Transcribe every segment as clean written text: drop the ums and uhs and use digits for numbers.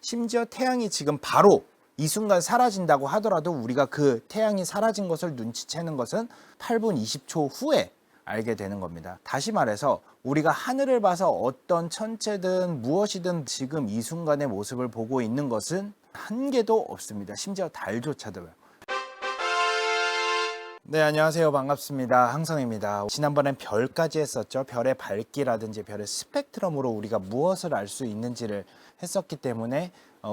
심지어 태양이 지금 바로 이 순간 사라진다고 하더라도 우리가 그 태양이 사라진 것을 눈치채는 것은 8분 20초 후에 알게 되는 겁니다. 다시 말해서 우리가 하늘을 봐서 어떤 천체든 무엇이든 지금 이 순간의 모습을 보고 있는 것은 한 개도 없습니다. 심지어 달조차도요. 네, 안녕하세요. 반갑습니다. 항성입니다. 지난번엔 별까지 했었죠. 별의 밝기라든지 별의 스펙트럼으로 우리가 무엇을 알 수 있는지를 했었기 때문에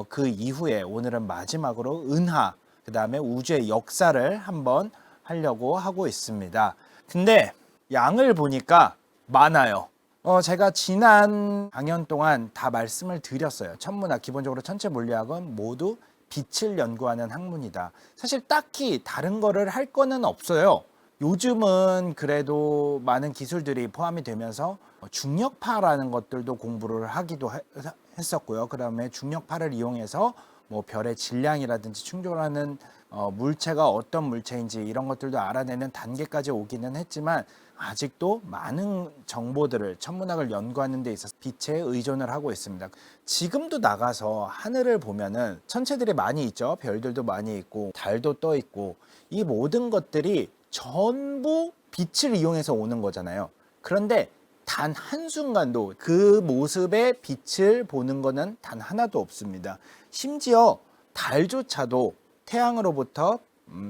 그 이후에 오늘은 마지막으로 은하, 그 다음에 우주의 역사를 한번 하려고 하고 있습니다. 근데 양을 보니까 많아요. 제가 지난 강연 동안 다 말씀을 드렸어요. 천문학, 기본적으로 천체 물리학은 모두 빛을 연구하는 학문이다. 사실 딱히 다른 거를 할 거는 없어요. 요즘은 그래도 많은 기술들이 포함이 되면서 중력파라는 것들도 공부를 하기도 했었고요. 그 다음에 중력파를 이용해서 뭐 별의 질량이라든지 충돌하는 물체가 어떤 물체인지 이런 것들도 알아내는 단계까지 오기는 했지만 아직도 많은 정보들을 천문학을 연구하는 데 있어서 빛에 의존을 하고 있습니다. 지금도 나가서 하늘을 보면은 천체들이 많이 있죠. 별들도 많이 있고 달도 떠 있고 이 모든 것들이 전부 빛을 이용해서 오는 거잖아요. 그런데 단 한순간도 그 모습의 빛을 보는 것은 단 하나도 없습니다. 심지어 달조차도 태양으로부터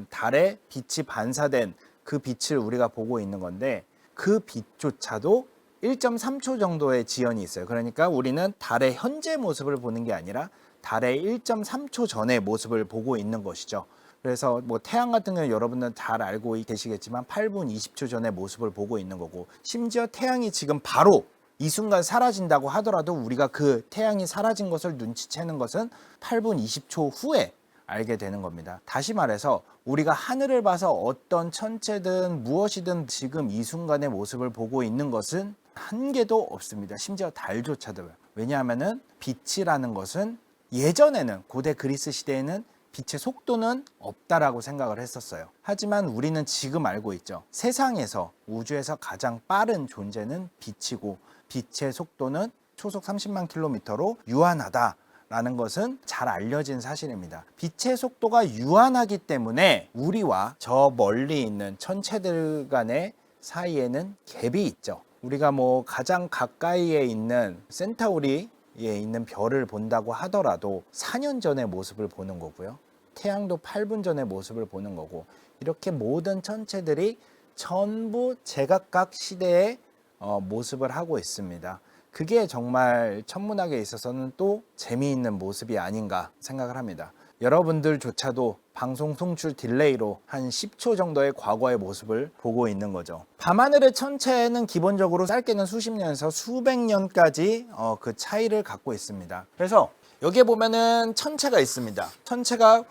달에 빛이 반사된 그 빛을 우리가 보고 있는 건데 그 빛조차도 1.3초 정도의 지연이 있어요. 그러니까 우리는 달의 현재 모습을 보는 게 아니라 달의 1.3초 전의 모습을 보고 있는 것이죠. 그래서 뭐 태양 같은 경우는 여러분들은 잘 알고 계시겠지만 8분 20초 전의 모습을 보고 있는 거고, 심지어 태양이 지금 바로 이 순간 사라진다고 하더라도 우리가 그 태양이 사라진 것을 눈치채는 것은 8분 20초 후에 알게 되는 겁니다. 다시 말해서 우리가 하늘을 봐서 어떤 천체든 무엇이든 지금 이 순간의 모습을 보고 있는 것은 한 개도 없습니다. 심지어 달조차도요. 왜냐하면은 빛이라는 것은 예전에는 고대 그리스 시대에는 빛의 속도는 없다라고 생각을 했었어요. 하지만 우리는 지금 알고 있죠. 세상에서 우주에서 가장 빠른 존재는 빛이고 빛의 속도는 초속 30만 킬로미터로 유한하다 라는 것은 잘 알려진 사실입니다. 빛의 속도가 유한하기 때문에 우리와 저 멀리 있는 천체들 간의 사이에는 갭이 있죠. 우리가 뭐 가장 가까이에 있는 센타우리에 있는 별을 본다고 하더라도 4년 전의 모습을 보는 거고요. 태양도 8분 전의 모습을 보는 거고, 이렇게 모든 천체들이 전부 제각각 시대의 모습을 하고 있습니다. 그게 정말 천문학에 있어서는 또 재미있는 모습이 아닌가 생각을 합니다. 여러분들조차도 방송 송출 딜레이로 한 10초 정도의 과거의 모습을 보고 있는 거죠. 밤하늘의 천체는 기본적으로 짧게는 수십 년에서 수백 년까지 그 차이를 갖고 있습니다. 그래서 여기에 보면은 천체가 있습니다. 천체가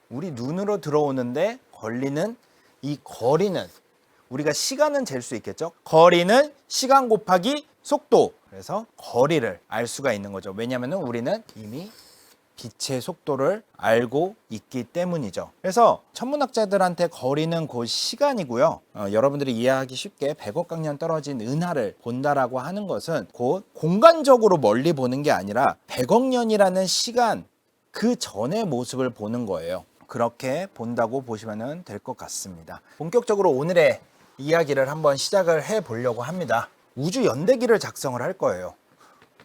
우리 눈으로 들어오는데 걸리는 이 거리는, 우리가 시간은 잴 수 있겠죠. 거리는 시간 곱하기 속도. 그래서 거리를 알 수가 있는 거죠. 왜냐하면 우리는 이미 빛의 속도를 알고 있기 때문이죠. 그래서 천문학자들한테 거리는 곧 시간이고요. 여러분들이 이해하기 쉽게 100억 광년 떨어진 은하를 본다라고 하는 것은 곧 공간적으로 멀리 보는 게 아니라 100억 년이라는 시간 그 전의 모습을 보는 거예요. 그렇게 본다고 보시면 될 것 같습니다. 본격적으로 오늘의 이야기를 한번 시작을 해 보려고 합니다. 우주 연대기를 작성을 할 거예요.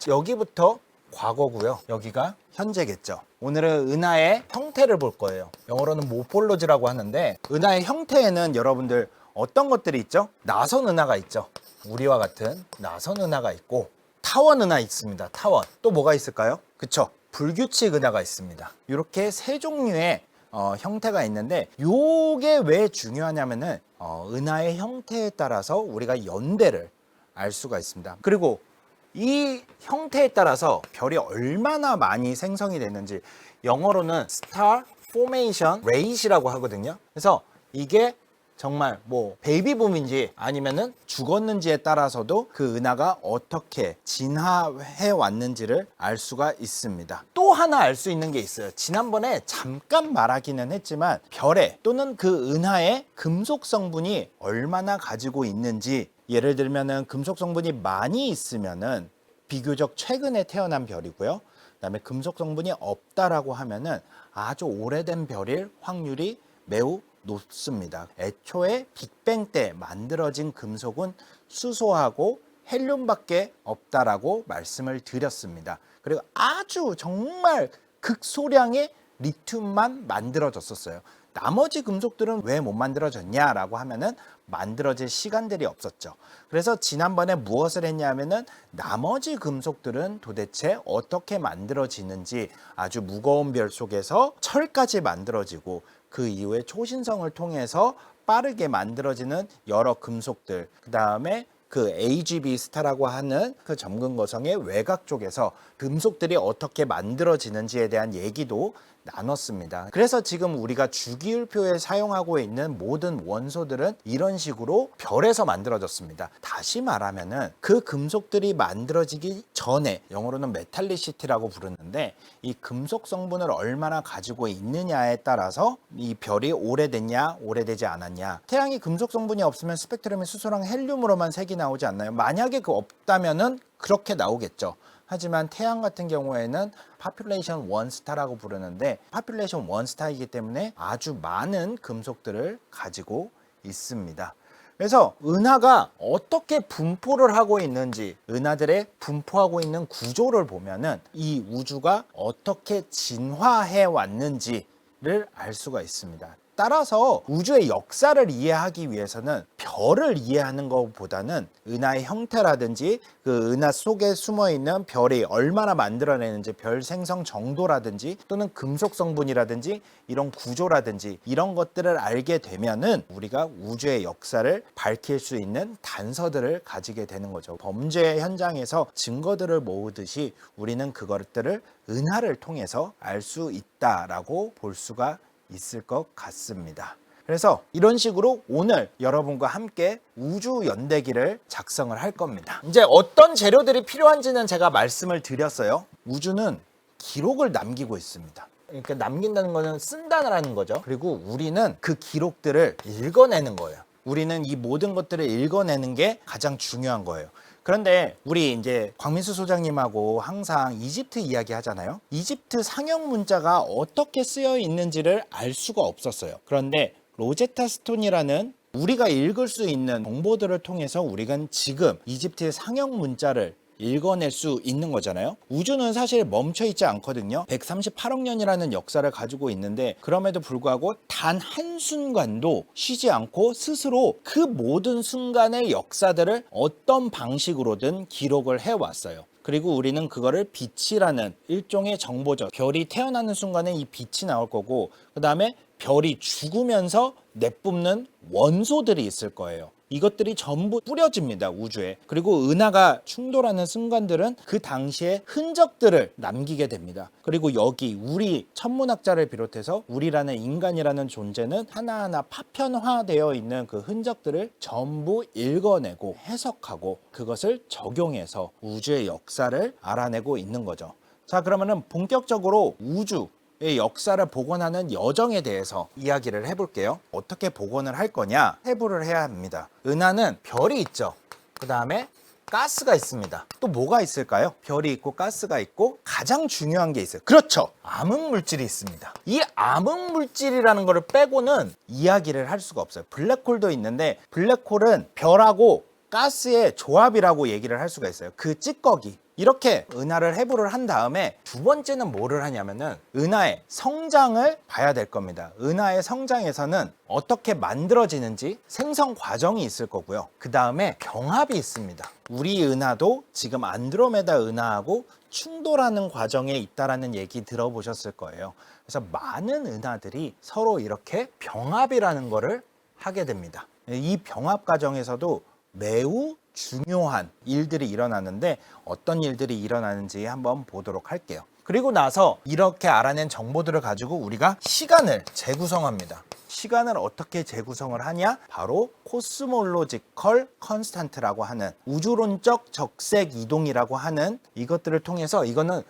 여기부터 과거고요. 여기가 현재겠죠. 오늘은 은하의 형태를 볼 거예요. 영어로는 모폴로지라고 하는데, 은하의 형태에는 여러분들 어떤 것들이 있죠? 나선 은하가 있죠. 우리와 같은 나선 은하가 있고, 타원 은하 있습니다. 타원. 또 뭐가 있을까요? 그쵸? 불규칙 은하가 있습니다. 이렇게 세 종류의 형태가 있는데, 요게 왜 중요하냐면은 은하의 형태에 따라서 우리가 연대를 알 수가 있습니다. 그리고 이 형태에 따라서 별이 얼마나 많이 생성이 됐는지, 영어로는 Star Formation Rate이라고 하거든요. 그래서 이게 정말 뭐 베이비붐인지 아니면은 죽었는지에 따라서도 그 은하가 어떻게 진화해 왔는지를 알 수가 있습니다. 또 하나 알 수 있는 게 있어요. 지난번에 잠깐 말하기는 했지만 별에 또는 그 은하의 금속 성분이 얼마나 가지고 있는지, 예를 들면은 금속 성분이 많이 있으면은 비교적 최근에 태어난 별이고요. 그다음에 금속 성분이 없다라고 하면은 아주 오래된 별일 확률이 매우 높습니다. 애초에 빅뱅 때 만들어진 금속은 수소하고 헬륨밖에 없다라고 말씀을 드렸습니다. 그리고 아주 정말 극소량의 리튬만 만들어졌었어요. 나머지 금속들은 왜 못 만들어졌냐라고 하면은 만들어질 시간들이 없었죠. 그래서 지난번에 무엇을 했냐면은 나머지 금속들은 도대체 어떻게 만들어지는지, 아주 무거운 별 속에서 철까지 만들어지고 그 이후에 초신성을 통해서 빠르게 만들어지는 여러 금속들, 그 다음에 그 AGB 스타라고 하는 그 점근거성의 외곽 쪽에서 금속들이 어떻게 만들어지는지에 대한 얘기도 나눴습니다. 그래서 지금 우리가 주기율표에 사용하고 있는 모든 원소들은 이런 식으로 별에서 만들어졌습니다. 다시 말하면은 그 금속들이 만들어지기 전에, 영어로는 메탈리시티라고 부르는데, 이 금속 성분을 얼마나 가지고 있느냐에 따라서 이 별이 오래됐냐 오래되지 않았냐. 태양이 금속 성분이 없으면 스펙트럼이 수소랑 헬륨으로만 색이 나오지 않나요? 만약에 그 없다면은 그렇게 나오겠죠. 하지만 태양 같은 경우에는 파퓰레이션 1스타라고 부르는데, 파퓰레이션 1스타이기 때문에 아주 많은 금속들을 가지고 있습니다. 그래서 은하가 어떻게 분포를 하고 있는지, 은하들의 분포하고 있는 구조를 보면은 이 우주가 어떻게 진화해 왔는지를 알 수가 있습니다. 따라서 우주의 역사를 이해하기 위해서는 별을 이해하는 것보다는 은하의 형태라든지 그 은하 속에 숨어있는 별이 얼마나 만들어내는지, 별 생성 정도라든지 또는 금속 성분이라든지 이런 구조라든지 이런 것들을 알게 되면은 우리가 우주의 역사를 밝힐 수 있는 단서들을 가지게 되는 거죠. 범죄 현장에서 증거들을 모으듯이 우리는 그것들을 은하를 통해서 알 수 있다라고 볼 수가 있을 것 같습니다. 그래서 이런 식으로 오늘 여러분과 함께 우주 연대기를 작성을 할 겁니다. 이제 어떤 재료들이 필요한지는 제가 말씀을 드렸어요. 우주는 기록을 남기고 있습니다. 그러니까 남긴다는 거는 쓴다는 거죠. 그리고 우리는 그 기록들을 읽어내는 거예요. 우리는 이 모든 것들을 읽어내는 게 가장 중요한 거예요. 그런데 우리 이제 광민수 소장님하고 항상 이집트 이야기 하잖아요. 이집트 상형 문자가 어떻게 쓰여 있는지를 알 수가 없었어요. 그런데 로제타 스톤이라는 우리가 읽을 수 있는 정보들을 통해서 우리가 지금 이집트의 상형 문자를 읽어낼 수 있는 거잖아요. 우주는 사실 멈춰 있지 않거든요. 138억 년이라는 역사를 가지고 있는데, 그럼에도 불구하고 단 한순간도 쉬지 않고 스스로 그 모든 순간의 역사들을 어떤 방식으로든 기록을 해왔어요. 그리고 우리는 그거를 빛이라는 일종의 정보죠. 별이 태어나는 순간에 이 빛이 나올 거고, 그 다음에 별이 죽으면서 내뿜는 원소들이 있을 거예요. 이것들이 전부 뿌려집니다, 우주에. 그리고 은하가 충돌하는 순간들은 그 당시의 흔적들을 남기게 됩니다. 그리고 여기 우리 천문학자를 비롯해서 우리라는 인간이라는 존재는 하나하나 파편화되어 있는 그 흔적들을 전부 읽어내고 해석하고 그것을 적용해서 우주의 역사를 알아내고 있는 거죠. 자, 그러면은 본격적으로 우주 의 역사를 복원하는 여정에 대해서 이야기를 해볼게요. 어떻게 복원을 할 거냐? 해부를 해야 합니다. 은하는 별이 있죠. 그 다음에 가스가 있습니다. 또 뭐가 있을까요? 별이 있고 가스가 있고 가장 중요한 게 있어요. 그렇죠. 암흑물질이 있습니다. 이 암흑물질이라는 거를 빼고는 이야기를 할 수가 없어요. 블랙홀도 있는데 블랙홀은 별하고 가스의 조합이라고 얘기를 할 수가 있어요. 그 찌꺼기. 이렇게 은하를 해부를 한 다음에 두 번째는 뭐를 하냐면은 은하의 성장을 봐야 될 겁니다. 은하의 성장에서는 어떻게 만들어지는지 생성 과정이 있을 거고요. 그 다음에 병합이 있습니다. 우리 은하도 지금 안드로메다 은하하고 충돌하는 과정에 있다라는 얘기 들어보셨을 거예요. 그래서 많은 은하들이 서로 이렇게 병합이라는 거를 하게 됩니다. 이 병합 과정에서도 매우 중요한 일들이 일어나는데 어떤 일들이 일어나는지 한번 보도록 할게요. 그리고 나서 이렇게 알아낸 정보들을 가지고 우리가 시간을 재구성합니다. 시간을 어떻게 재구성을 하냐? 바로 코스몰로지컬 컨스탄트라고 하는 우주론적 적색 이동이라고 하는 이것들을 통해서, 이거는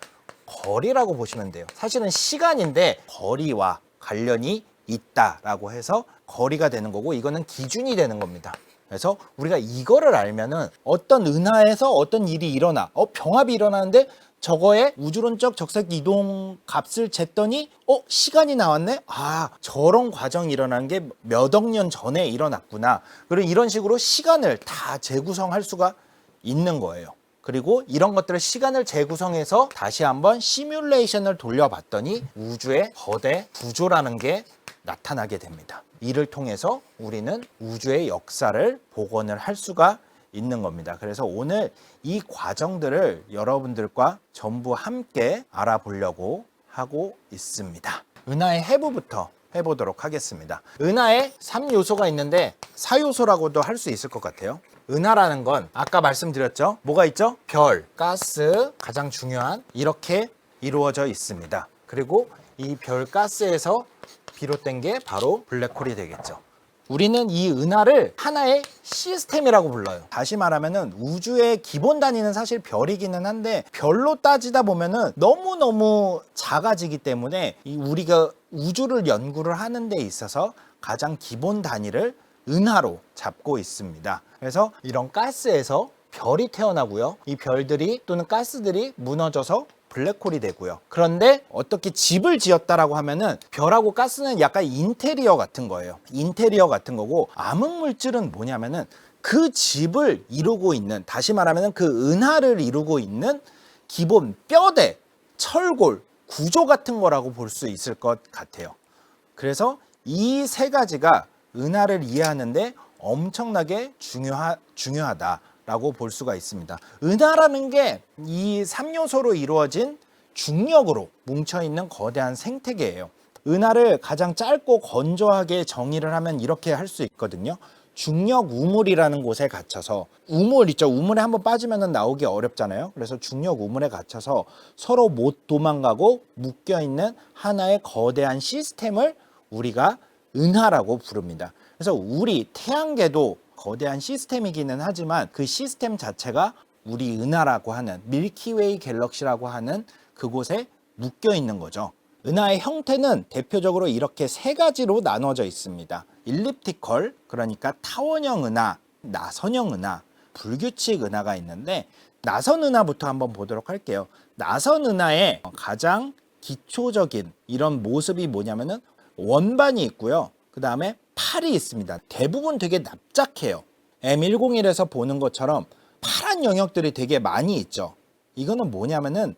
거리라고 보시면 돼요. 사실은 시간인데 거리와 관련이 있다라고 해서 거리가 되는 거고, 이거는 기준이 되는 겁니다. 그래서 우리가 이거를 알면은 어떤 은하에서 어떤 일이 일어나, 병합이 일어나는데 저거에 우주론적 적색 이동 값을 쟀더니 시간이 나왔네? 아, 저런 과정이 일어난 게 몇 억 년 전에 일어났구나. 그리고 이런 식으로 시간을 다 재구성할 수가 있는 거예요. 그리고 이런 것들을 시간을 재구성해서 다시 한번 시뮬레이션을 돌려봤더니 우주의 거대 구조라는 게 나타나게 됩니다. 이를 통해서 우리는 우주의 역사를 복원을 할 수가 있는 겁니다. 그래서 오늘 이 과정들을 여러분들과 전부 함께 알아보려고 하고 있습니다. 은하의 해부부터 해보도록 하겠습니다. 은하에 3요소가 있는데 4요소라고도 할 수 있을 것 같아요. 은하라는 건 아까 말씀드렸죠? 뭐가 있죠? 별, 가스, 가장 중요한 이렇게 이루어져 있습니다. 그리고 이 별 가스에서 비롯된 게 바로 블랙홀이 되겠죠. 우리는 이 은하를 하나의 시스템이라고 불러요. 다시 말하면은 우주의 기본 단위는 사실 별이기는 한데 별로 따지다 보면은 너무너무 작아지기 때문에 우리가 우주를 연구를 하는 데 있어서 가장 기본 단위를 은하로 잡고 있습니다. 그래서 이런 가스에서 별이 태어나고요. 이 별들이 또는 가스들이 무너져서 블랙홀이 되고요. 그런데 어떻게 집을 지었다라고 하면은 별하고 가스는 약간 인테리어 같은 거예요. 인테리어 같은 거고 암흑물질은 뭐냐면은 그 집을 이루고 있는, 다시 말하면은 그 은하를 이루고 있는 기본 뼈대, 철골, 구조 같은 거라고 볼 수 있을 것 같아요. 그래서 이 세 가지가 은하를 이해하는데 엄청나게 중요하다라고 볼 수가 있습니다. 은하라는 게 이 3요소로 이루어진 중력으로 뭉쳐있는 거대한 생태계예요. 은하를 가장 짧고 건조하게 정의를 하면 이렇게 할 수 있거든요. 중력 우물이라는 곳에 갇혀서, 우물 있죠? 우물에 한번 빠지면 나오기 어렵잖아요. 그래서 중력 우물에 갇혀서 서로 못 도망가고 묶여있는 하나의 거대한 시스템을 우리가 은하라고 부릅니다. 그래서 우리 태양계도 거대한 시스템이기는 하지만 그 시스템 자체가 우리 은하라고 하는 밀키웨이 갤럭시라고 하는 그곳에 묶여 있는 거죠. 은하의 형태는 대표적으로 이렇게 세 가지로 나눠져 있습니다. 일립티컬, 그러니까 타원형 은하, 나선형 은하, 불규칙 은하가 있는데 나선 은하부터 한번 보도록 할게요. 나선 은하의 가장 기초적인 이런 모습이 뭐냐면은 원반이 있고요. 그 다음에 팔이 있습니다. 대부분 되게 납작해요. M101에서 보는 것처럼 파란 영역들이 되게 많이 있죠. 이거는 뭐냐면은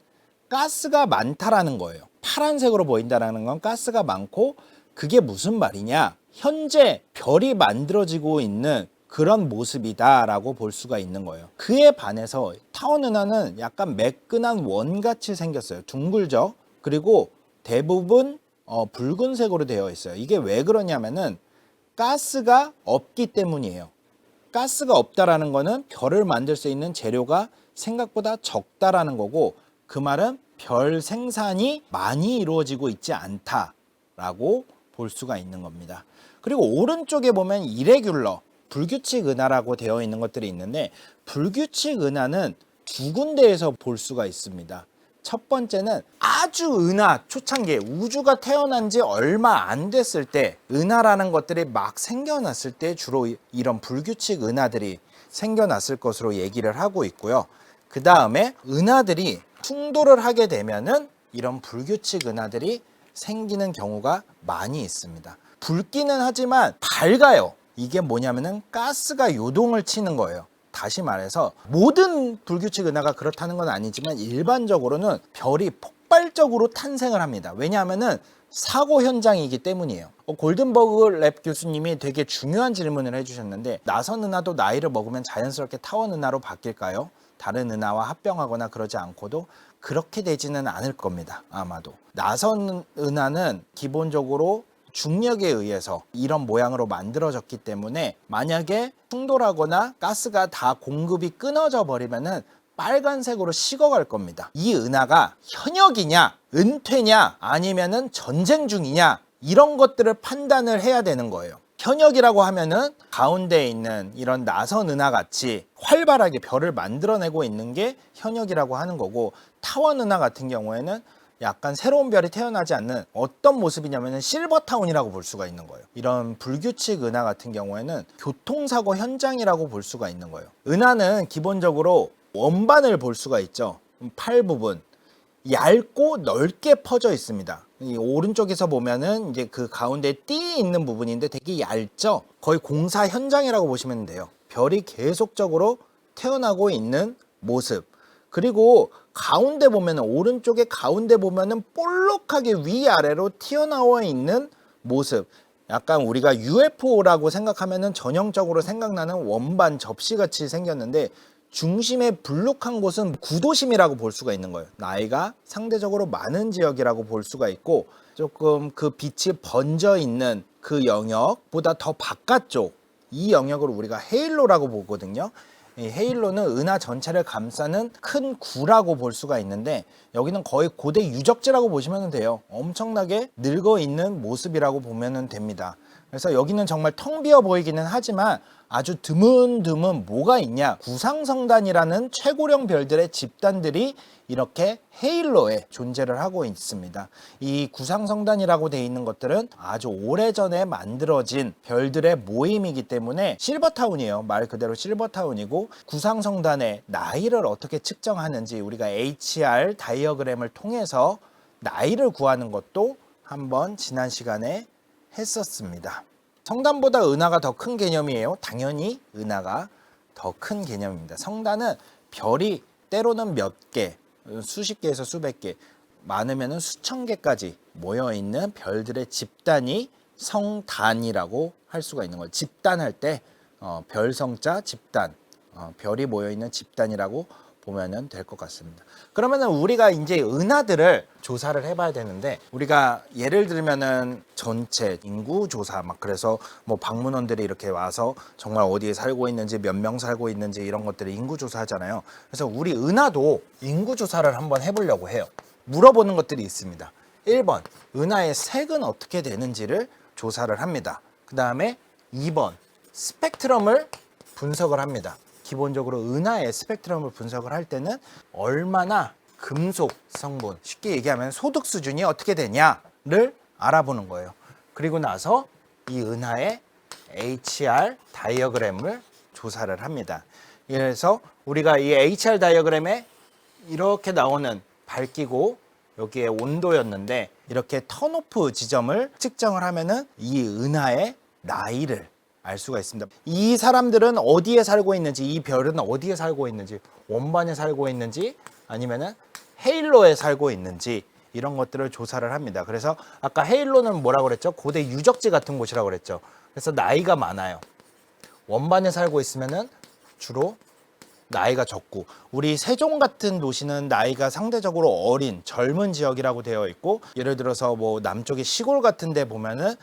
가스가 많다라는 거예요. 파란색으로 보인다라는 건 가스가 많고, 그게 무슨 말이냐? 현재 별이 만들어지고 있는 그런 모습이다라고 볼 수가 있는 거예요. 그에 반해서 타원 은하는 약간 매끈한 원같이 생겼어요. 둥글죠? 그리고 대부분 붉은색으로 되어 있어요. 이게 왜 그러냐면은 가스가 없기 때문이에요. 가스가 없다라는 거는 별을 만들 수 있는 재료가 생각보다 적다라는 거고, 그 말은 별 생산이 많이 이루어지고 있지 않다라고 볼 수가 있는 겁니다. 그리고 오른쪽에 보면 이레귤러, 불규칙 은하라고 되어 있는 것들이 있는데, 불규칙 은하는 두 군데에서 볼 수가 있습니다. 첫 번째는 아주 은하 초창기에 우주가 태어난 지 얼마 안 됐을 때, 은하라는 것들이 막 생겨났을 때 주로 이런 불규칙 은하들이 생겨났을 것으로 얘기를 하고 있고요. 그 다음에 은하들이 충돌을 하게 되면은 이런 불규칙 은하들이 생기는 경우가 많이 있습니다. 붉기는 하지만 밝아요. 이게 뭐냐면은 가스가 요동을 치는 거예요. 다시 말해서 모든 불규칙 은하가 그렇다는 건 아니지만 일반적으로는 별이 폭발적으로 탄생을 합니다. 왜냐하면은 사고 현장이기 때문이에요. 골든버그 랩 교수님이 되게 중요한 질문을 해주셨는데, 나선 은하도 나이를 먹으면 자연스럽게 타원 은하로 바뀔까요? 다른 은하와 합병하거나 그러지 않고도 그렇게 되지는 않을 겁니다. 아마도. 나선 은하는 기본적으로 중력에 의해서 이런 모양으로 만들어졌기 때문에 만약에 충돌하거나 가스가 다 공급이 끊어져 버리면은 빨간색으로 식어갈 겁니다. 이 은하가 현역이냐, 은퇴냐, 아니면은 전쟁 중이냐, 이런 것들을 판단을 해야 되는 거예요. 현역이라고 하면은 가운데에 있는 이런 나선 은하 같이 활발하게 별을 만들어내고 있는 게 현역이라고 하는 거고, 타원 은하 같은 경우에는 약간 새로운 별이 태어나지 않는 어떤 모습이냐면 실버타운이라고 볼 수가 있는 거예요. 이런 불규칙 은하 같은 경우에는 교통사고 현장이라고 볼 수가 있는 거예요. 은하는 기본적으로 원반을 볼 수가 있죠. 팔 부분. 얇고 넓게 퍼져 있습니다. 이 오른쪽에서 보면은 이제 그 가운데 띠 있는 부분인데 되게 얇죠? 거의 공사 현장이라고 보시면 돼요. 별이 계속적으로 태어나고 있는 모습. 그리고 가운데 보면은, 오른쪽에 가운데 보면은 볼록하게 위아래로 튀어나와 있는 모습. 약간 우리가 UFO라고 생각하면은 전형적으로 생각나는 원반 접시같이 생겼는데, 중심에 불룩한 곳은 구도심이라고 볼 수가 있는 거예요. 나이가 상대적으로 많은 지역이라고 볼 수가 있고, 조금 그 빛이 번져 있는 그 영역보다 더 바깥쪽, 이 영역을 우리가 헤일로라고 보거든요. 이 헤일로는 은하 전체를 감싸는 큰 구라고 볼 수가 있는데, 여기는 거의 고대 유적지라고 보시면 돼요. 엄청나게 늙어 있는 모습이라고 보면 됩니다. 그래서 여기는 정말 텅 비어 보이기는 하지만 아주 드문드문 뭐가 있냐, 구상성단이라는 최고령 별들의 집단들이 이렇게 헤일로에 존재를 하고 있습니다. 이 구상성단이라고 되어 있는 것들은 아주 오래전에 만들어진 별들의 모임이기 때문에 실버타운이에요. 말 그대로 실버타운이고, 구상성단의 나이를 어떻게 측정하는지 우리가 HR 다이어그램을 통해서 나이를 구하는 것도 한번 지난 시간에 했었습니다. 성단보다 은하가 더 큰 개념이에요. 당연히 은하가 더 큰 개념입니다. 성단은 별이 때로는 몇 개, 수십 개에서 수백 개, 많으면 수천 개까지 모여있는 별들의 집단이 성단이라고 할 수가 있는 거예요. 집단할 때 별성자 집단, 별이 모여있는 집단이라고 보면 될 것 같습니다. 그러면은 우리가 이제 은하들을 조사를 해봐야 되는데, 우리가 예를 들면은 전체 인구 조사, 막 그래서 뭐 방문원들이 이렇게 와서 정말 어디에 살고 있는지, 몇 명 살고 있는지 이런 것들을 인구 조사하잖아요. 그래서 우리 은하도 인구 조사를 한번 해보려고 해요. 물어보는 것들이 있습니다. 1번, 은하의 색은 어떻게 되는지를 조사를 합니다. 그 다음에 2번, 스펙트럼을 분석을 합니다. 기본적으로 은하의 스펙트럼을 분석을 할 때는 얼마나 금속 성분, 쉽게 얘기하면 소득 수준이 어떻게 되냐를 알아보는 거예요. 그리고 나서 이 은하의 HR 다이어그램을 조사를 합니다. 그래서 우리가 이 HR 다이어그램에 이렇게 나오는 밝기고 여기에 온도였는데, 이렇게 턴오프 지점을 측정을 하면은 이 은하의 나이를 알 수가 있습니다. 이 사람들은 어디에 살고 있는지, 이 별은 어디에 살고 있는지, 원반에 살고 있는지 아니면은 헤일로에 살고 있는지, 이런 것들을 조사를 합니다. 그래서 아까 헤일로는 뭐라고 그랬죠? 고대 유적지 같은 곳이라고 그랬죠. 그래서 나이가 많아요. 원반에 살고 있으면은 주로 나이가 적고, 우리 세종 같은 도시는 나이가 상대적으로 어린 젊은 지역이라고 되어 있고, 예를 들어서 뭐 남쪽의 시골 같은 데 보면은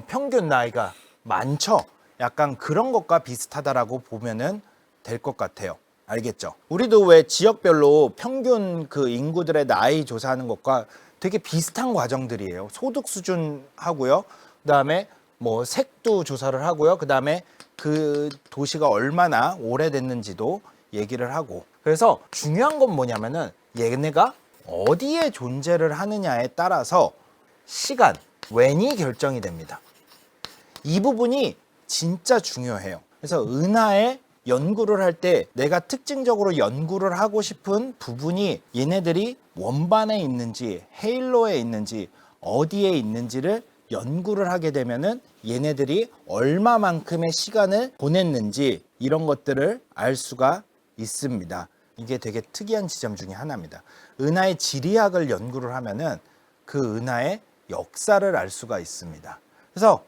평균 나이가 많죠. 약간 그런 것과 비슷하다라고 보면은 될 것 같아요. 알겠죠? 우리도 왜 지역별로 평균 그 인구들의 나이 조사하는 것과 되게 비슷한 과정들이에요. 소득 수준 하고요. 그다음에 뭐 색도 조사를 하고요. 그다음에 그 도시가 얼마나 오래됐는지도 얘기를 하고. 그래서 중요한 건 뭐냐면은 얘네가 어디에 존재를 하느냐에 따라서 시간, when이 결정이 됩니다. 이 부분이 진짜 중요해요. 그래서 은하의 연구를 할 때 내가 특징적으로 연구를 하고 싶은 부분이 얘네들이 원반에 있는지 헤일로에 있는지 어디에 있는지를 연구를 하게 되면은 얘네들이 얼마만큼의 시간을 보냈는지 이런 것들을 알 수가 있습니다. 이게 되게 특이한 지점 중에 하나입니다. 은하의 지리학을 연구를 하면은 그 은하의 역사를 알 수가 있습니다. 그래서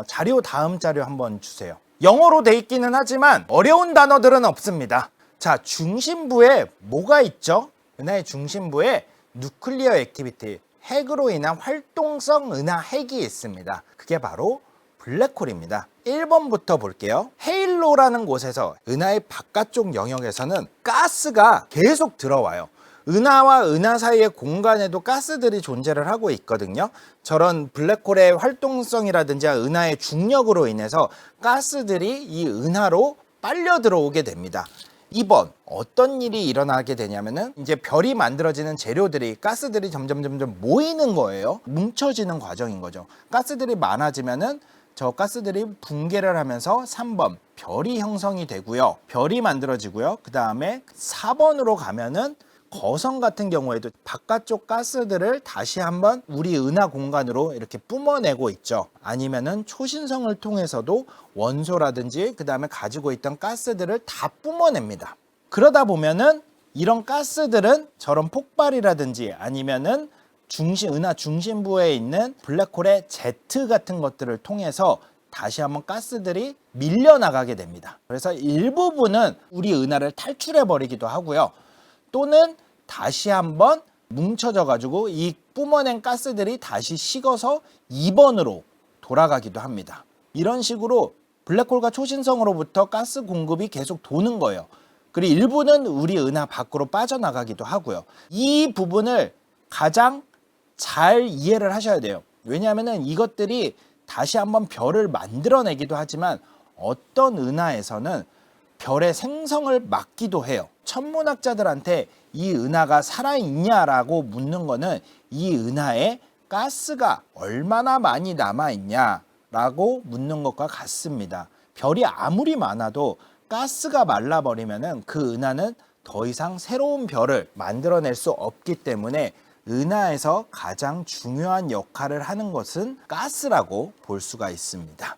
자료, 다음 자료 한번 주세요. 영어로 돼 있기는 하지만 어려운 단어들은 없습니다. 자, 중심부에 뭐가 있죠? 은하의 중심부에 누클리어 액티비티, 핵으로 인한 활동성 은하 핵이 있습니다. 그게 바로 블랙홀입니다. 1번부터 볼게요. 헤일로라는 곳에서, 은하의 바깥쪽 영역에서는 가스가 계속 들어와요. 은하와 은하 사이의 공간에도 가스들이 존재를 하고 있거든요. 저런 블랙홀의 활동성이라든지 은하의 중력으로 인해서 가스들이 이 은하로 빨려 들어오게 됩니다. 2번, 어떤 일이 일어나게 되냐면은 이제 별이 만들어지는 재료들이, 가스들이 점점 모이는 거예요. 뭉쳐지는 과정인 거죠. 가스들이 많아지면은 저 가스들이 붕괴를 하면서 3번, 별이 형성이 되고요. 별이 만들어지고요. 그 다음에 4번으로 가면은 거성 같은 경우에도 바깥쪽 가스들을 다시 한번 우리 은하 공간으로 이렇게 뿜어내고 있죠. 아니면은 초신성을 통해서도 원소라든지 그 다음에 가지고 있던 가스들을 다 뿜어냅니다. 그러다 보면은 이런 가스들은 저런 폭발이라든지 아니면은 은하 중심부에 있는 블랙홀의 Z 같은 것들을 통해서 다시 한번 가스들이 밀려나가게 됩니다. 그래서 일부분은 우리 은하를 탈출해 버리기도 하고요. 또는 다시 한번 뭉쳐져 가지고 이 뿜어낸 가스들이 다시 식어서 2번으로 돌아가기도 합니다. 이런 식으로 블랙홀과 초신성으로부터 가스 공급이 계속 도는 거예요. 그리고 일부는 우리 은하 밖으로 빠져나가기도 하고요. 이 부분을 가장 잘 이해를 하셔야 돼요. 왜냐하면 이것들이 다시 한번 별을 만들어내기도 하지만 어떤 은하에서는 별의 생성을 막기도 해요. 천문학자들한테 이 은하가 살아있냐라고 묻는 거는 이 은하에 가스가 얼마나 많이 남아있냐라고 묻는 것과 같습니다. 별이 아무리 많아도 가스가 말라버리면 그 은하는 더 이상 새로운 별을 만들어낼 수 없기 때문에 은하에서 가장 중요한 역할을 하는 것은 가스라고 볼 수가 있습니다.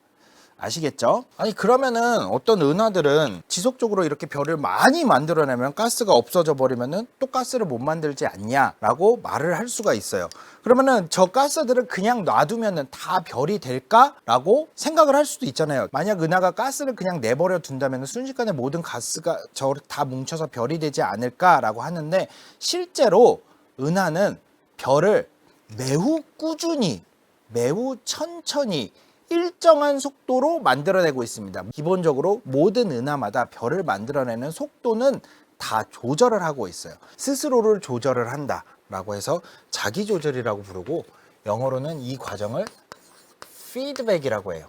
아시겠죠? 아니 그러면은 어떤 은하들은 지속적으로 이렇게 별을 많이 만들어내면 가스가 없어져 버리면은 또 가스를 못 만들지 않냐라고 말을 할 수가 있어요. 그러면은 저 가스들을 그냥 놔두면은 다 별이 될까라고 생각을 할 수도 있잖아요. 만약 은하가 가스를 그냥 내버려 둔다면 순식간에 모든 가스가 저 다 뭉쳐서 별이 되지 않을까라고 하는데 실제로 은하는 별을 매우 꾸준히 매우 천천히 일정한 속도로 만들어내고 있습니다. 기본적으로 모든 은하마다 별을 만들어내는 속도는 다 조절을 하고 있어요. 스스로를 조절을 한다라고 해서 자기 조절이라고 부르고 영어로는 이 과정을 피드백이라고 해요.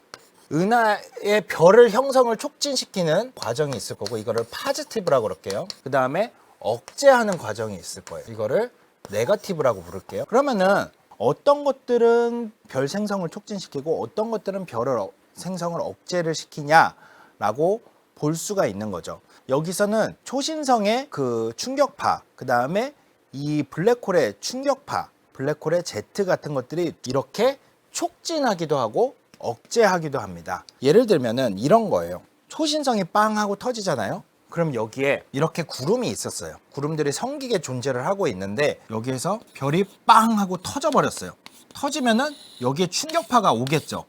은하의 별을 형성을 촉진시키는 과정이 있을 거고 이거를 파지티브라고 그럴게요. 그 다음에 억제하는 과정이 있을 거예요. 이거를 네거티브라고 부를게요. 그러면은 어떤 것들은 별 생성을 촉진시키고 어떤 것들은 별을 생성을 억제를 시키냐라고 볼 수가 있는 거죠. 여기서는 초신성의 그 충격파, 그 다음에 이 블랙홀의 충격파, 블랙홀의 Z 같은 것들이 이렇게 촉진하기도 하고 억제하기도 합니다. 예를 들면은 이런 거예요. 초신성이 빵 하고 터지잖아요. 그럼 여기에 이렇게 구름이 있었어요. 구름들이 성기게 존재를 하고 있는데 여기에서 별이 빵 하고 터져 버렸어요. 터지면은 여기에 충격파가 오겠죠.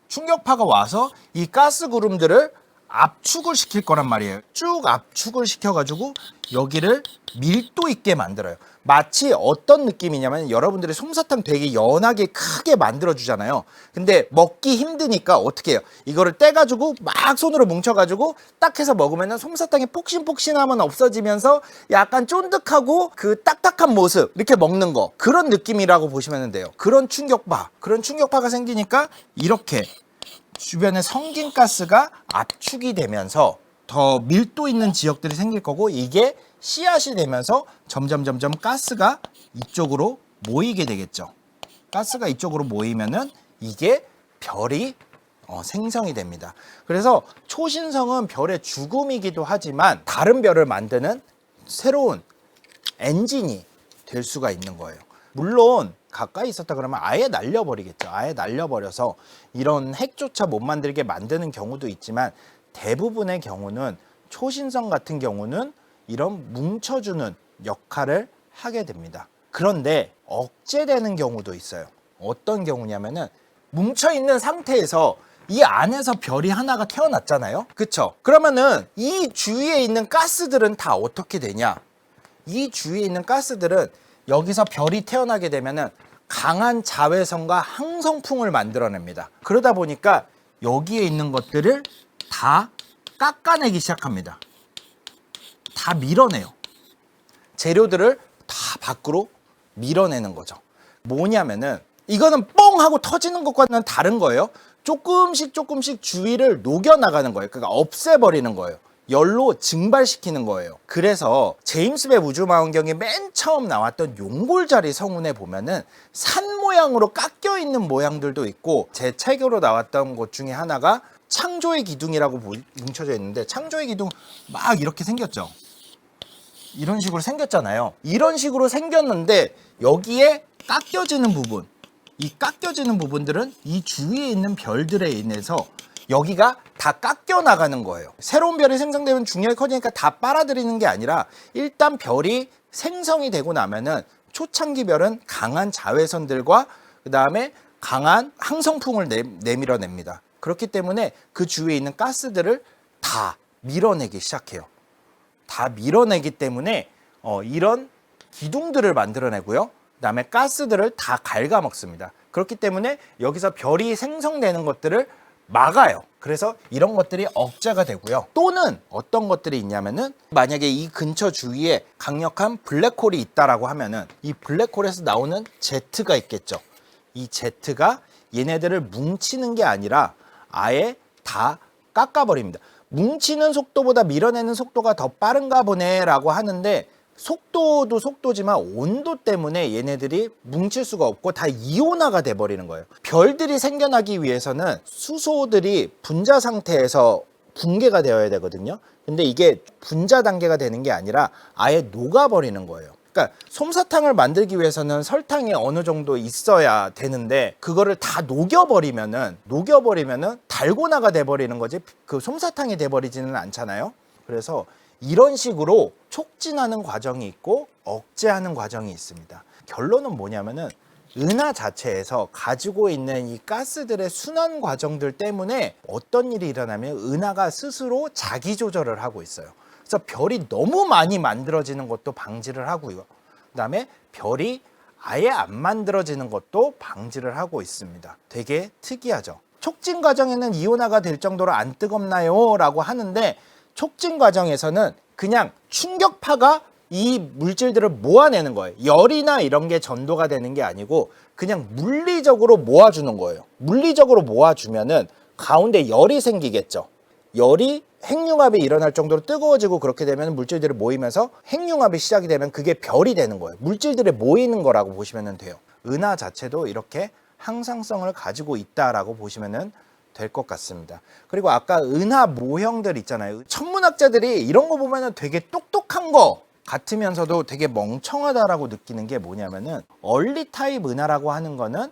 충격파가 와서 이 가스 구름들을 압축을 시킬 거란 말이에요. 쭉 압축을 시켜가지고 여기를 밀도 있게 만들어요. 마치 어떤 느낌이냐면 여러분들이 솜사탕 되게 연하게 크게 만들어주잖아요. 근데 먹기 힘드니까 어떻게 해요? 이거를 떼가지고 막 손으로 뭉쳐가지고 딱 해서 먹으면 솜사탕이 폭신폭신하면 없어지면서 약간 쫀득하고 그 딱딱한 모습 이렇게 먹는 거 그런 느낌이라고 보시면 돼요. 그런 충격파가 생기니까 이렇게 주변에 성긴 가스가 압축이 되면서 더 밀도 있는 지역들이 생길 거고 이게 씨앗이 되면서 점점 가스가 이쪽으로 모이게 되겠죠. 가스가 이쪽으로 모이면은 이게 별이 생성이 됩니다. 그래서 초신성은 별의 죽음이기도 하지만 다른 별을 만드는 새로운 엔진이 될 수가 있는 거예요. 물론 가까이 있었다 그러면 아예 날려버리겠죠. 아예 날려버려서 이런 핵조차 못 만들게 만드는 경우도 있지만 대부분의 경우는 초신성 같은 경우는 이런 뭉쳐주는 역할을 하게 됩니다. 그런데 억제되는 경우도 있어요. 어떤 경우냐면은 뭉쳐있는 상태에서 이 안에서 별이 하나가 태어났잖아요. 그쵸? 그러면은 이 주위에 있는 가스들은 다 어떻게 되냐? 이 주위에 있는 가스들은 여기서 별이 태어나게 되면은 강한 자외선과 항성풍을 만들어냅니다. 그러다 보니까 여기에 있는 것들을 다 깎아내기 시작합니다. 다 밀어내요. 재료들을 다 밖으로 밀어내는 거죠. 뭐냐면은 이거는 뻥 하고 터지는 것과는 다른 거예요. 조금씩 주위를 녹여나가는 거예요. 그러니까 없애버리는 거예요. 열로 증발시키는 거예요. 그래서 제임스 웹 우주망원경이 맨 처음 나왔던 용골자리 성운에 보면은 산 모양으로 깎여 있는 모양들도 있고 제 책으로 나왔던 것 중에 하나가 창조의 기둥이라고 뭉쳐져 있는데 창조의 기둥 막 이렇게 생겼죠. 이런 식으로 생겼잖아요. 이런 식으로 생겼는데 여기에 깎여지는 부분, 이 깎여지는 부분들은 이 주위에 있는 별들에 인해서 여기가 다 깎여 나가는 거예요. 새로운 별이 생성되면 중력이 커지니까 다 빨아들이는 게 아니라 일단 별이 생성이 되고 나면은 초창기 별은 강한 자외선들과 그 다음에 강한 항성풍을 내밀어냅니다. 그렇기 때문에 그 주위에 있는 가스들을 다 밀어내기 시작해요. 다 밀어내기 때문에 이런 기둥들을 만들어내고요. 그 다음에 가스들을 다 갉아먹습니다. 그렇기 때문에 여기서 별이 생성되는 것들을 막아요. 그래서 이런 것들이 억제가 되고요. 또는 어떤 것들이 있냐면은 만약에 이 근처 주위에 강력한 블랙홀이 있다라고 하면은 이 블랙홀에서 나오는 제트가 있겠죠. 이 제트가 얘네들을 뭉치는 게 아니라 아예 다 깎아버립니다. 뭉치는 속도보다 밀어내는 속도가 더 빠른가 보네라고 하는데 속도도 속도지만 온도 때문에 얘네들이 뭉칠 수가 없고 다 이온화가 돼버리는 거예요. 별들이 생겨나기 위해서는 수소들이 분자 상태에서 붕괴가 되어야 되거든요. 근데 이게 분자 단계가 되는 게 아니라 아예 녹아버리는 거예요. 그러니까 솜사탕을 만들기 위해서는 설탕이 어느 정도 있어야 되는데 그거를 다 녹여버리면은 달고나가 돼버리는 거지 그 솜사탕이 돼버리지는 않잖아요. 그래서 이런 식으로 촉진하는 과정이 있고 억제하는 과정이 있습니다. 결론은 뭐냐면은 은하 자체에서 가지고 있는 이 가스들의 순환 과정들 때문에 어떤 일이 일어나면 은하가 스스로 자기 조절을 하고 있어요. 그래서 별이 너무 많이 만들어지는 것도 방지를 하고요. 그다음에 별이 아예 안 만들어지는 것도 방지를 하고 있습니다. 되게 특이하죠. 촉진 과정에는 이온화가 될 정도로 안 뜨겁나요? 라고 하는데 촉진 과정에서는 그냥 충격파가 이 물질들을 모아내는 거예요. 열이나 이런 게 전도가 되는 게 아니고 그냥 물리적으로 모아주는 거예요. 물리적으로 모아주면은 가운데 열이 생기겠죠. 열이 핵융합이 일어날 정도로 뜨거워지고 그렇게 되면 물질들이 모이면서 핵융합이 시작이 되면 그게 별이 되는 거예요. 물질들이 모이는 거라고 보시면 돼요. 은하 자체도 이렇게 항상성을 가지고 있다라고 보시면 될 것 같습니다. 그리고 아까 은하 모형들 있잖아요. 천문학자들이 이런 거 보면 되게 똑똑한 거 같으면서도 되게 멍청하다라고 느끼는 게 뭐냐면은 얼리 타입 은하라고 하는 거는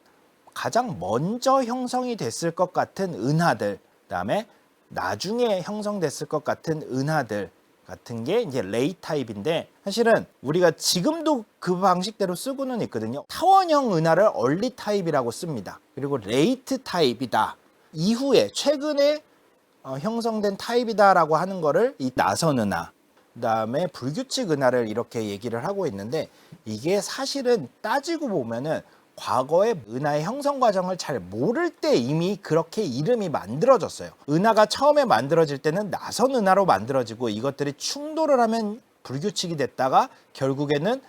가장 먼저 형성이 됐을 것 같은 은하들, 그다음에 나중에 형성됐을 것 같은 은하들 같은 게 이제 레이 타입인데 사실은 우리가 지금도 그 방식대로 쓰고는 있거든요. 타원형 은하를 얼리 타입이라고 씁니다. 그리고 레이트 타입이다. 이후에 최근에 형성된 타입이다라고 하는 거를 이 나선 은하, 그다음에 불규칙 은하를 이렇게 얘기를 하고 있는데 이게 사실은 따지고 보면은 과거의 은하의 형성 과정을 잘 모를 때 이미 그렇게 이름이 만들어졌어요. 은하가 처음에 만들어질 때는 나선 은하로 만들어지고 이것들이 충돌을 하면 불규칙이 됐다가 결국에는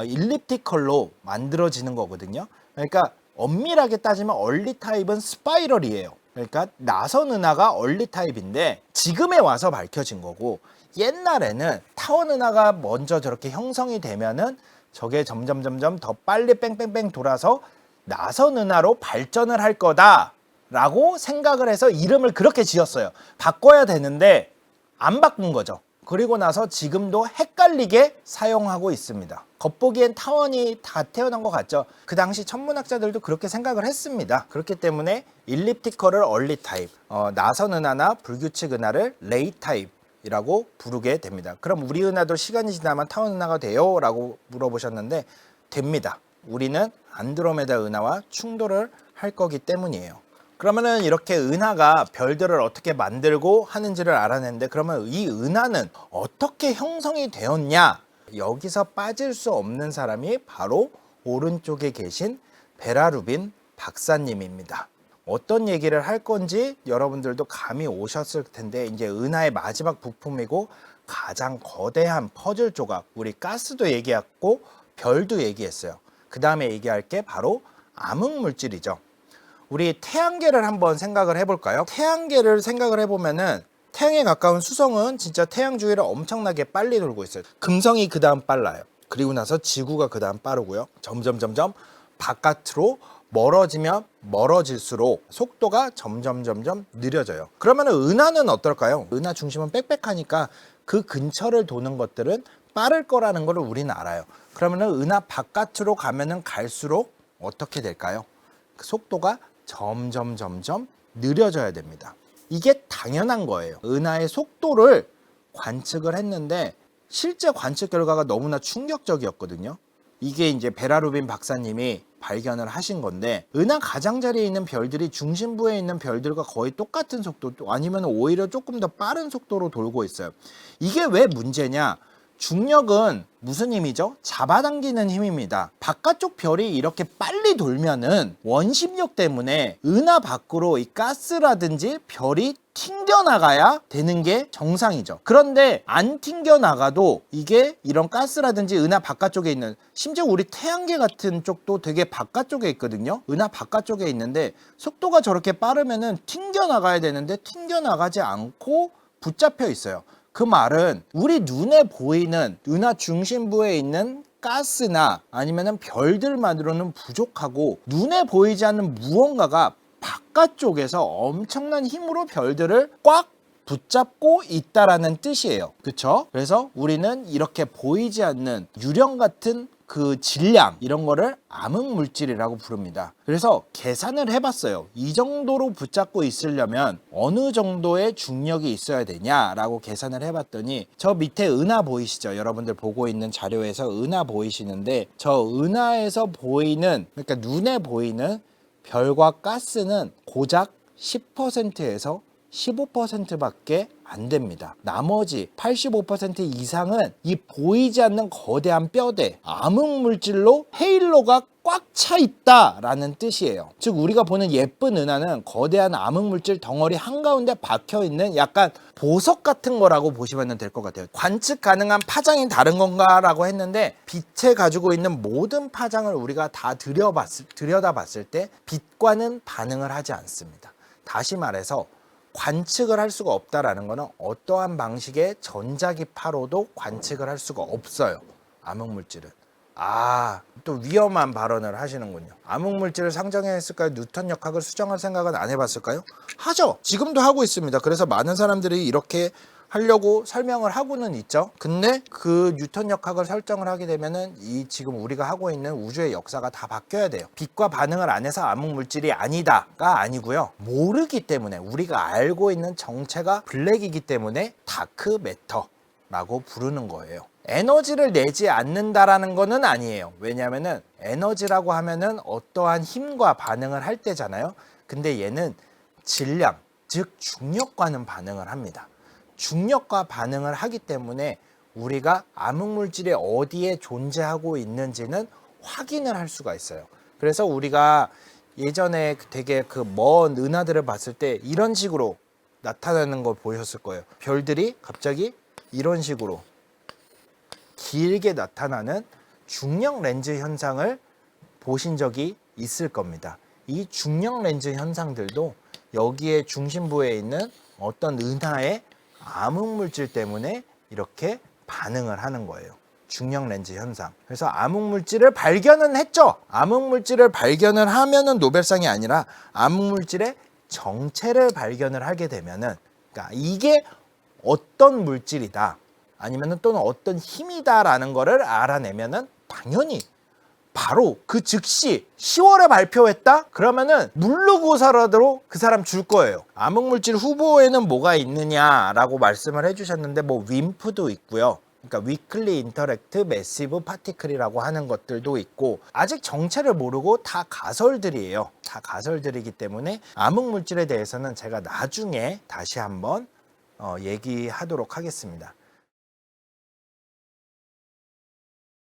일립티컬로 만들어지는 거거든요. 그러니까 엄밀하게 따지면 얼리 타입은 스파이럴이에요. 그러니까 나선 은하가 얼리 타입인데 지금에 와서 밝혀진 거고 옛날에는 타원 은하가 먼저 저렇게 형성이 되면은 저게 점점 더 빨리 뺑뺑뺑 돌아서 나선 은하로 발전을 할 거다라고 생각을 해서 이름을 그렇게 지었어요. 바꿔야 되는데 안 바꾼 거죠. 그리고 나서 지금도 헷갈리게 사용하고 있습니다. 겉보기엔 타원이 다 태어난 것 같죠. 그 당시 천문학자들도 그렇게 생각을 했습니다. 그렇기 때문에 일립티컬을 얼리 타입, 나선 은하나 불규칙 은하를 레이 타입이라고 부르게 됩니다. 그럼 우리 은하도 시간이 지나면 타원 은하가 돼요? 라고 물어보셨는데 됩니다. 우리는 안드로메다 은하와 충돌을 할 거기 때문이에요. 그러면은 이렇게 은하가 별들을 어떻게 만들고 하는지를 알아냈는데 그러면 이 은하는 어떻게 형성이 되었냐? 여기서 빠질 수 없는 사람이 바로 오른쪽에 계신 베라 루빈 박사님입니다. 어떤 얘기를 할 건지 여러분들도 감이 오셨을 텐데 이제 은하의 마지막 부품이고 가장 거대한 퍼즐 조각, 우리 가스도 얘기했고 별도 얘기했어요. 그 다음에 얘기할 게 바로 암흑 물질이죠. 우리 태양계를 한번 생각을 해볼까요? 태양계를 생각을 해보면은 태양에 가까운 수성은 진짜 태양 주위를 엄청나게 빨리 돌고 있어요. 금성이 그 다음 빨라요. 그리고 나서 지구가 그 다음 빠르고요. 점점 바깥으로 멀어지면 멀어질수록 속도가 점점 느려져요. 그러면 은하는 어떨까요? 은하 중심은 빽빽하니까 그 근처를 도는 것들은 빠를 거라는 걸 우리는 알아요. 그러면은 은하 바깥으로 가면은 갈수록 어떻게 될까요? 그 속도가 점점 느려져야 됩니다. 이게 당연한 거예요. 은하의 속도를 관측을 했는데 실제 관측 결과가 너무나 충격적이었거든요. 이게 이제 베라루빈 박사님이 발견을 하신 건데, 은하 가장자리에 있는 별들이 중심부에 있는 별들과 거의 똑같은 속도, 아니면 오히려 조금 더 빠른 속도로 돌고 있어요. 이게 왜 문제냐? 중력은 무슨 힘이죠? 잡아당기는 힘입니다. 바깥쪽 별이 이렇게 빨리 돌면은 원심력 때문에 은하 밖으로 이 가스라든지 별이 튕겨나가야 되는 게 정상이죠. 그런데 안 튕겨나가도 이게 이런 가스라든지 은하 바깥쪽에 있는, 심지어 우리 태양계 같은 쪽도 되게 바깥쪽에 있거든요. 은하 바깥쪽에 있는데 속도가 저렇게 빠르면은 튕겨나가야 되는데 튕겨나가지 않고 붙잡혀 있어요. 그 말은 우리 눈에 보이는 은하 중심부에 있는 가스나 아니면은 별들만으로는 부족하고, 눈에 보이지 않는 무언가가 바깥쪽에서 엄청난 힘으로 별들을 꽉 붙잡고 있다라는 뜻이에요. 그렇죠? 그래서 우리는 이렇게 보이지 않는 유령 같은 그 질량, 이런 거를 암흑물질이라고 부릅니다. 그래서 계산을 해봤어요. 이 정도로 붙잡고 있으려면 어느 정도의 중력이 있어야 되냐라고 계산을 해봤더니, 저 밑에 은하 보이시죠? 여러분들 보고 있는 자료에서 은하 보이시는데, 저 은하에서 보이는, 그러니까 눈에 보이는 별과 가스는 고작 10%에서 15%밖에 안 됩니다. 나머지 85% 이상은 이 보이지 않는 거대한 뼈대, 암흑물질로 헤일로가 꽉 차 있다라는 뜻이에요. 즉 우리가 보는 예쁜 은하는 거대한 암흑물질 덩어리 한가운데 박혀있는 약간 보석 같은 거라고 보시면 될 것 같아요. 관측 가능한 파장이 다른 건가라고 했는데, 빛에 가지고 있는 모든 파장을 우리가 다 들여다봤을 때 빛과는 반응을 하지 않습니다. 다시 말해서 관측을 할 수가 없다라는 것은 어떠한 방식의 전자기파로도 관측을 할 수가 없어요. 암흑물질은. 또 위험한 발언을 하시는군요. 암흑물질을 상정했을까요? 뉴턴 역학을 수정할 생각은 안 해봤을까요? 하죠. 지금도 하고 있습니다. 그래서 많은 사람들이 이렇게 하려고 설명을 하고는 있죠. 근데 그 뉴턴 역학을 설정을 하게 되면은 이 지금 우리가 하고 있는 우주의 역사가 다 바뀌어야 돼요. 빛과 반응을 안 해서 암흑물질이 아니다가 아니고요. 모르기 때문에, 우리가 알고 있는 정체가 블랙이기 때문에 다크 매터라고 부르는 거예요. 에너지를 내지 않는다라는 거는 아니에요. 왜냐하면은 에너지라고 하면은 어떠한 힘과 반응을 할 때잖아요. 근데 얘는 질량, 즉 중력과는 반응을 합니다. 중력과 반응을 하기 때문에 우리가 암흑물질이 어디에 존재하고 있는지는 확인을 할 수가 있어요. 그래서 우리가 예전에 되게 그 먼 은하들을 봤을 때 이런 식으로 나타나는 걸 보셨을 거예요. 별들이 갑자기 이런 식으로 길게 나타나는 중력 렌즈 현상을 보신 적이 있을 겁니다. 이 중력 렌즈 현상들도 여기에 중심부에 있는 어떤 은하의 암흑물질 때문에 이렇게 반응을 하는 거예요. 중력 렌즈 현상. 그래서 암흑물질을 발견은 했죠. 암흑물질을 발견을 하면은 노벨상이 아니라 암흑물질의 정체를 발견을 하게 되면은, 그러니까 이게 어떤 물질이다, 아니면은 또는 어떤 힘이다라는 거를 알아내면은 당연히 바로 그 즉시 10월에 발표했다? 그러면은 물르고서라도 그 사람 줄 거예요. 암흑물질 후보에는 뭐가 있느냐라고 말씀을 해주셨는데, 뭐 윈프도 있고요. 그러니까 위클리 인터랙트 매시브 파티클이라고 하는 것들도 있고, 아직 정체를 모르고 다 가설들이에요. 다 가설들이기 때문에 암흑물질에 대해서는 제가 나중에 다시 한번 얘기하도록 하겠습니다.